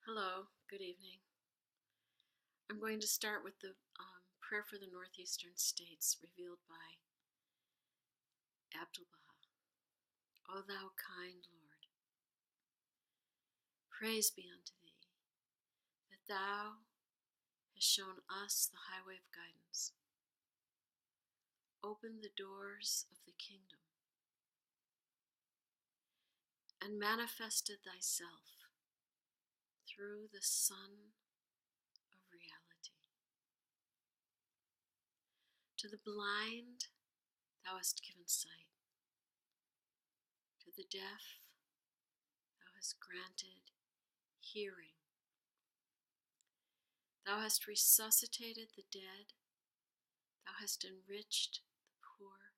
Hello, good evening. I'm going to start with the prayer for the northeastern states revealed by Abdul Baha. O thou kind Lord, praise be unto thee, that thou hast shown us the highway of guidance, opened the doors of the kingdom, and manifested thyself through the Son of reality. To the blind thou hast given sight, to the deaf thou hast granted hearing. Thou hast resuscitated the dead, thou hast enriched the poor.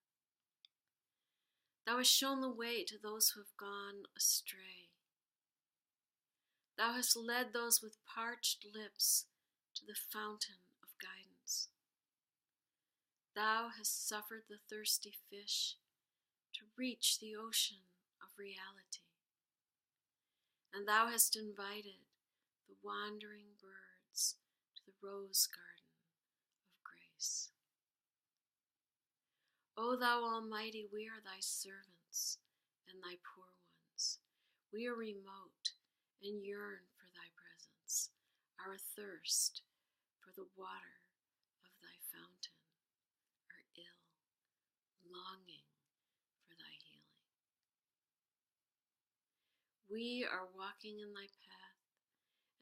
Thou hast shown the way to those who have gone astray. Thou hast led those with parched lips to the fountain of guidance. Thou hast suffered the thirsty fish to reach the ocean of reality. And thou hast invited the wandering birds to the rose garden of grace. O thou Almighty, we are thy servants and thy poor ones. We are remote and yearn for thy presence, are athirst for the water of thy fountain, are ill, longing for thy healing. We are walking in thy path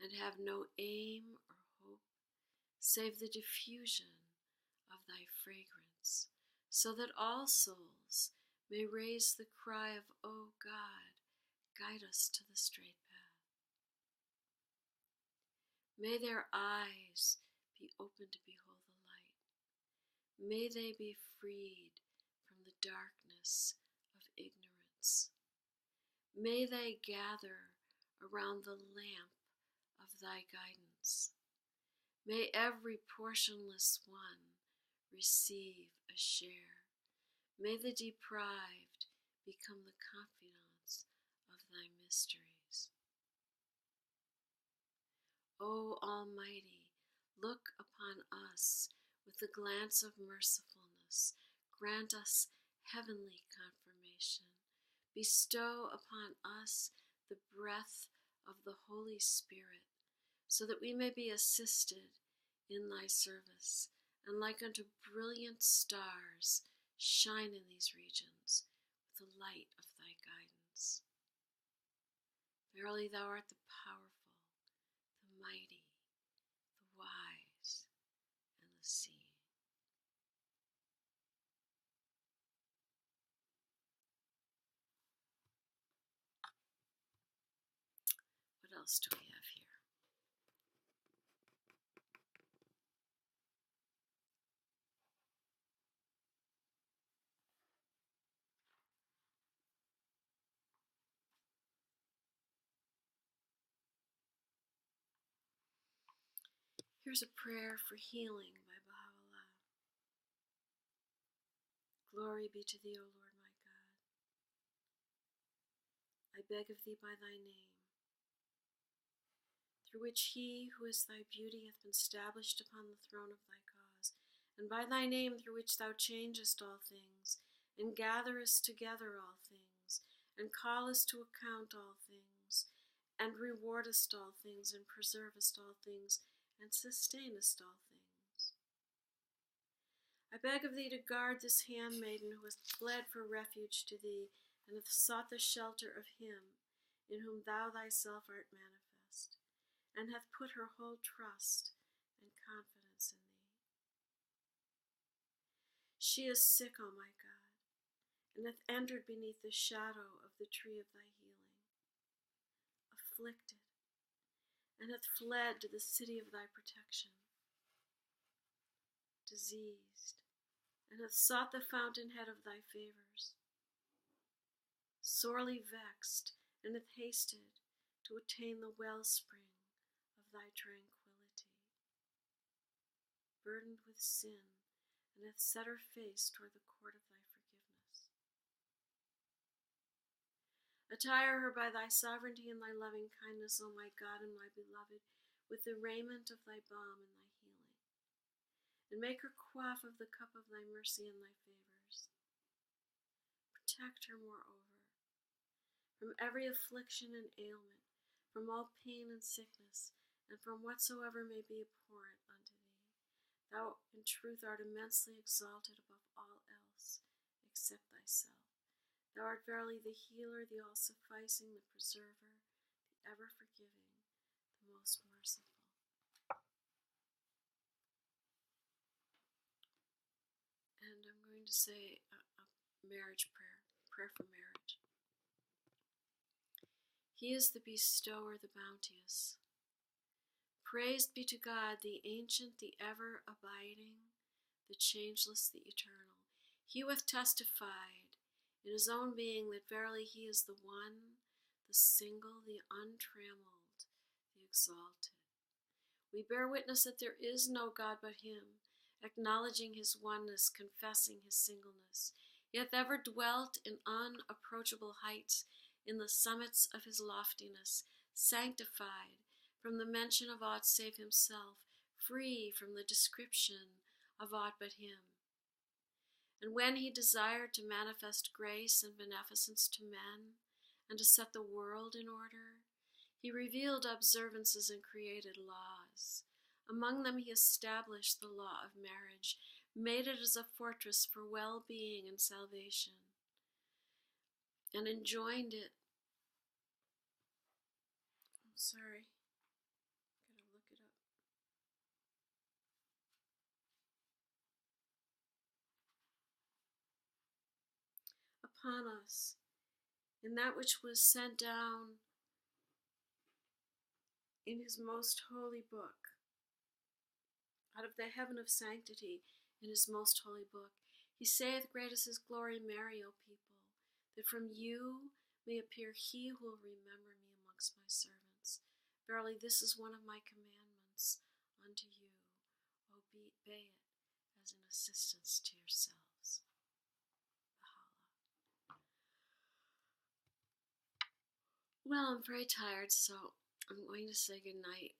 and have no aim or hope save the diffusion of thy fragrance, so that all souls may raise the cry of, O God, guide us to the straight path. May their eyes be open to behold the light. May they be freed from the darkness of ignorance. May they gather around the lamp of thy guidance. May every portionless one receive a share. May the deprived become the confidants of thy mysteries. O Almighty, look upon us with the glance of mercifulness. Grant us heavenly confirmation. Bestow upon us the breath of the Holy Spirit, so that we may be assisted in thy service, and like unto brilliant stars shine in these regions with the light of thy guidance. Verily thou art the powerful, the mighty, the wise, and the seeing. What else do we have here? Here's a prayer for healing by Baha'u'llah. Glory be to thee, O Lord my God. I beg of thee by thy name, through which he who is thy beauty hath been established upon the throne of thy cause, and by thy name through which thou changest all things, and gatherest together all things, and callest to account all things, and rewardest all things, and preservest all things, and sustainest all things. I beg of thee to guard this handmaiden who hath fled for refuge to thee, and hath sought the shelter of him in whom thou thyself art manifest, and hath put her whole trust and confidence in thee. She is sick, O my God, and hath entered beneath the shadow of the tree of thy healing, afflicted, and hath fled to the city of thy protection, diseased, and hath sought the fountainhead of thy favors, sorely vexed, and hath hasted to attain the wellspring of thy tranquility, burdened with sin, and hath set her face toward the court of thy forgiveness. Attire her by thy sovereignty and thy loving kindness, O my God and my beloved, with the raiment of thy balm and thy healing. And make her quaff of the cup of thy mercy and thy favors. Protect her, moreover, from every affliction and ailment, from all pain and sickness, and from whatsoever may be abhorrent unto thee. Thou in truth art immensely exalted above all else, except thyself. Thou art verily the healer, the all-sufficing, the preserver, the ever-forgiving, the most merciful. And I'm going to say a marriage prayer for marriage. He is the bestower, the bounteous. Praised be to God, the ancient, the ever-abiding, the changeless, the eternal. He who hath testified in his own being that verily he is the one, the single, the untrammeled, the exalted. We bear witness that there is no God but him, acknowledging his oneness, confessing his singleness. He hath ever dwelt in unapproachable heights, in the summits of his loftiness, sanctified from the mention of aught save himself, free from the description of aught but him. And when he desired to manifest grace and beneficence to men, and to set the world in order, he revealed observances and created laws. Among them he established the law of marriage, made it as a fortress for well-being and salvation, and enjoined it. I'm sorry, gotta look it up. Upon us, in that which was sent down in his most holy book, out of the heaven of sanctity, in his most holy book. He saith, great is his glory, marry, O people, that from you may appear he who will remember me amongst my servants. Verily, this is one of my commandments unto you. Obey it as an assistance to yourselves. BAHA'I. Well, I'm very tired, so I'm going to say goodnight.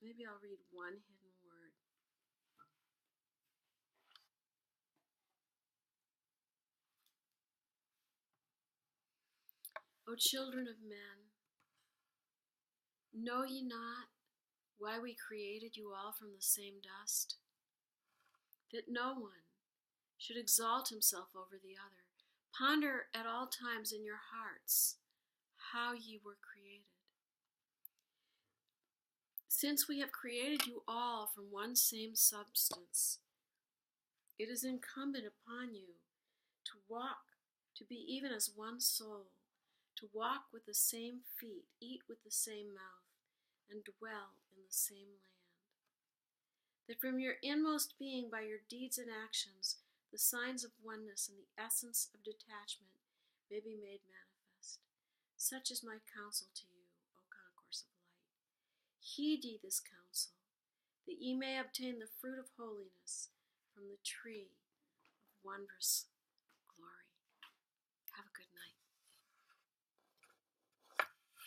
Maybe I'll read one hidden word. O children of men, know ye not why we created you all from the same dust? That no one should exalt himself over the other. Ponder at all times in your hearts how ye were created. Since we have created you all from one same substance, it is incumbent upon you to walk, to be even as one soul, to walk with the same feet, eat with the same mouth, and dwell in the same land. That from your inmost being, by your deeds and actions, the signs of oneness and the essence of detachment may be made manifest. Such is my counsel to you, O concourse of light. Heed ye this counsel, that ye may obtain the fruit of holiness from the tree of wondrous